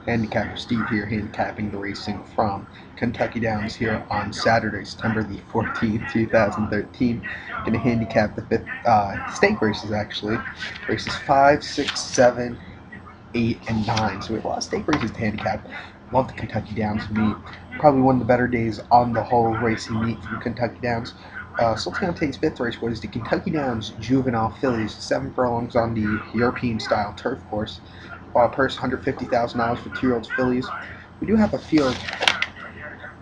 Handicapper Steve here, handicapping the racing from Kentucky Downs here on Saturday, September the 14th, 2013. Going to handicap the fifth stake races, actually. Races 5, 6, 7, 8, and 9. So we have a lot of stake races to handicap. Love the Kentucky Downs meet. Probably one of the better days on the whole racing meet from Kentucky Downs. Sultan Tay's fifth race was the Kentucky Downs Juvenile Fillies, 7 furlongs on the European-style turf course. Purse $150,000 for 2-year-olds fillies. We do have a field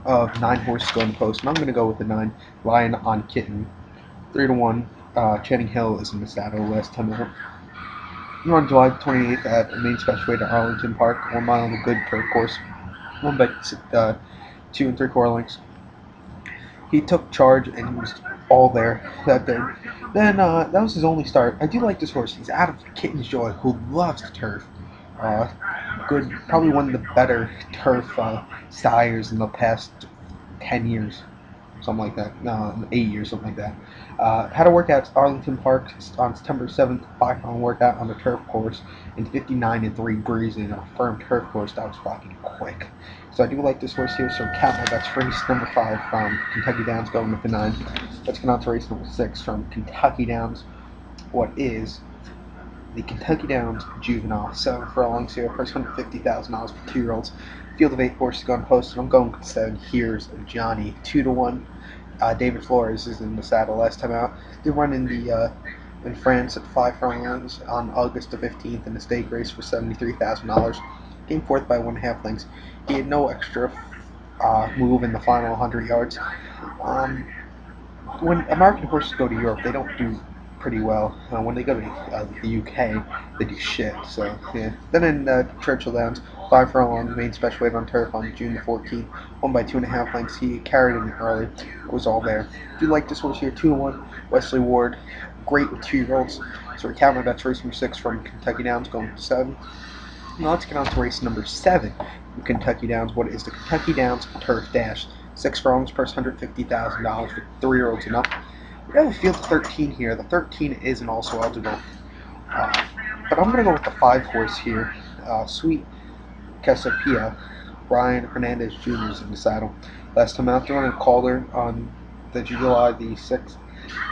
of 9 horses going to post, and I'm going to go with the 9 Lion on Kitten. 3-1. Channing Hill is in the saddle last time out. We're on July 28th at the main special weight at Arlington Park, 1 mile on the good turf course, won by 2 3/4 lengths. He took charge and he was all there that day. Then that was his only start. I do like this horse. He's out of Kitten's Joy, who loves the turf. Good, probably one of the better turf sires in the past 10 years, something like that. No, 8 years, something like that. Had a workout at Arlington Park on September 7th, 5-mile workout on the turf course, and 59 3 breezing in a firm turf course. That was fucking quick. So I do like this horse here, so count my bets for race number 5 from Kentucky Downs, going with the 9. Let's get on to race number 6 from Kentucky Downs. What is the Kentucky Downs Juvenile, 7 furlongs here, purse $150,000 for 2-year-olds. Field of 8 horses gone posted. I'm going with 7. Here's Johnny, 2-1. David Flores is in the saddle last time out. They run in France at 5 furlongs on August the 15th in a stake race for $73,000. Came fourth by 1.5 lengths. He had no extra move in the final 100 yards. When American horses go to Europe, they don't do pretty well. When they go to the UK, they do shit. So yeah. Then in Churchill Downs, 5 furlongs, main special weight on turf on June the 14th, won by 2.5 lengths. He carried it early. It was all there. Do you like this horse here? 2-1. Wesley Ward, great with 2-year-olds. So we count my bets race number 6 from Kentucky Downs, going to 7. Now let's get on to race number 7 from Kentucky Downs. What is the Kentucky Downs Turf Dash? 6 furlongs, purse $150,000 for 3-year-olds and up. We have a field of 13 here. The 13 isn't also eligible. But I'm going to go with the 5 horse here. Sweet Cassiopeia. Brian Hernandez Jr. is in the saddle. Last time out, throwing a Calder on the July the 6th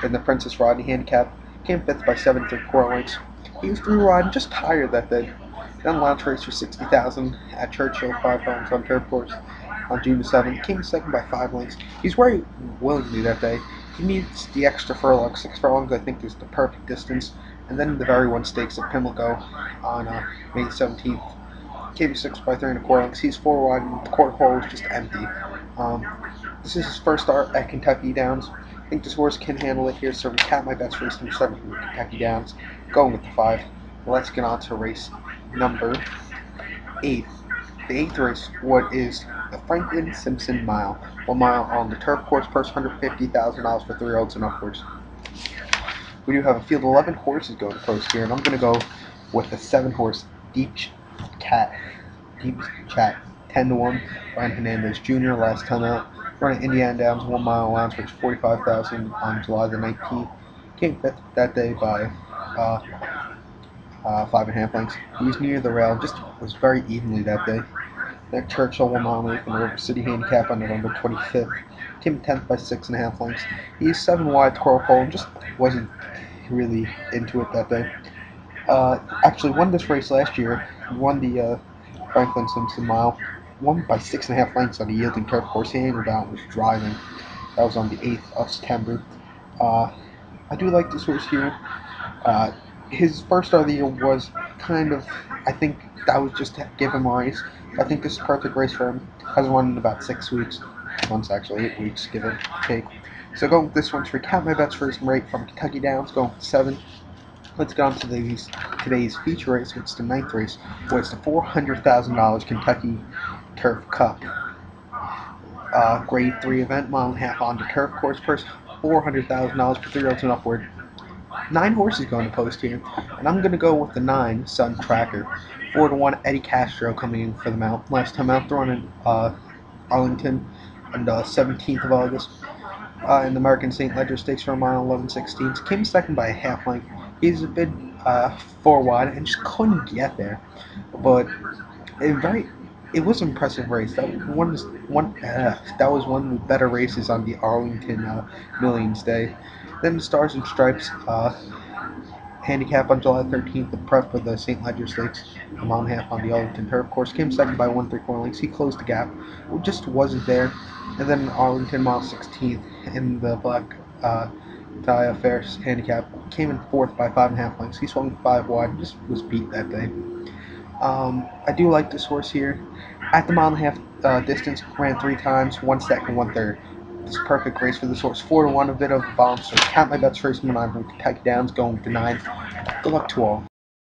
in the Princess Rodney handicap. Came 5th by 7 3/4 lengths. He was through riding, just tired that day. Then launch race for $60,000 at Churchill, 5 furlongs on turf course on June the 7th. Came 2nd by 5 lengths. He's very willingly that day. He needs the extra furlong. 6 furlongs, I think, is the perfect distance. And then the very one stakes at Pimlico on May 17th. Came 6th by 3 1/4 lengths. He's 4 wide, and the court hole is just empty. This is his first start at Kentucky Downs. I think this horse can handle it here, so we count my bets race number 7 from Kentucky Downs, going with the 5. Let's get on to race number 8. The 8th race, what is the Franklin Simpson Mile. 1 mile on the turf course, purse $150,000 for 3-year-olds and upwards. We do have a field of 11 horses going to post here, and I'm going to go with the 7 horse Deep Chat, 10-1. Brian Hernandez Jr. last time out. Running Indiana Downs, 1 mile allowance, which $45,000 on July the 19th. Came 5th that day by 5.5 lengths. He was near the rail, just was very evenly that day. At Churchill, 1 mile length in the River City handicap on November 25th. Came 10th by 6.5 lengths. He's 7 wide, coral pole, and just wasn't really into it that day. Actually won this race last year. Won the Franklin Simpson Mile. Won by 6.5 lengths on the yielding turf course. He angled out and was driving. That was on the 8th of September. I do like this horse here. His first start of the year was kind of, I think that was just to give him a race. I think this is a perfect race for him. Hasn't run in about 6 weeks. Months actually, 8 weeks, give or take. So going with this one to recap my bets for race number 8 from Kentucky Downs, going with 7. Let's get on to today's feature race, which is the 9th race, where it's the $400,000 Kentucky Turf Cup. Grade 3 event, 1.5 mile on the turf course, purse $400,000 for 3-year-olds and upward. 9 horses going to post here, and I'm going to go with the 9 Sun Tracker. 4-1 Eddie Castro coming in for the mount. Last time out, thrown in Arlington on the 17th of August. In the American St. Ledger Stakes for a mile 11/16. Came 2nd by a half length. He's a bit 4 wide and just couldn't get there. But it was an impressive race. That was one of the better races on the Arlington Millions Day. Then the Stars and Stripes handicap on July 13th, the prep for the St. Ledger Stakes, a mile and a half on the Arlington Turf Course, came second by 1 3/4 lengths. He closed the gap, it just wasn't there. And then Arlington mile 16th in the Black Tie Affairs handicap came in fourth by 5.5 lengths. He swung 5 wide, and just was beat that day. I do like this horse here. At the mile and a half distance, ran 3 times, 1 2nd, 1 3rd. It's a perfect race for this horse. 4 to 1, a bit of a bomb. So count my bets first. I'm from Kentucky Downs, going to 9. Good luck to all.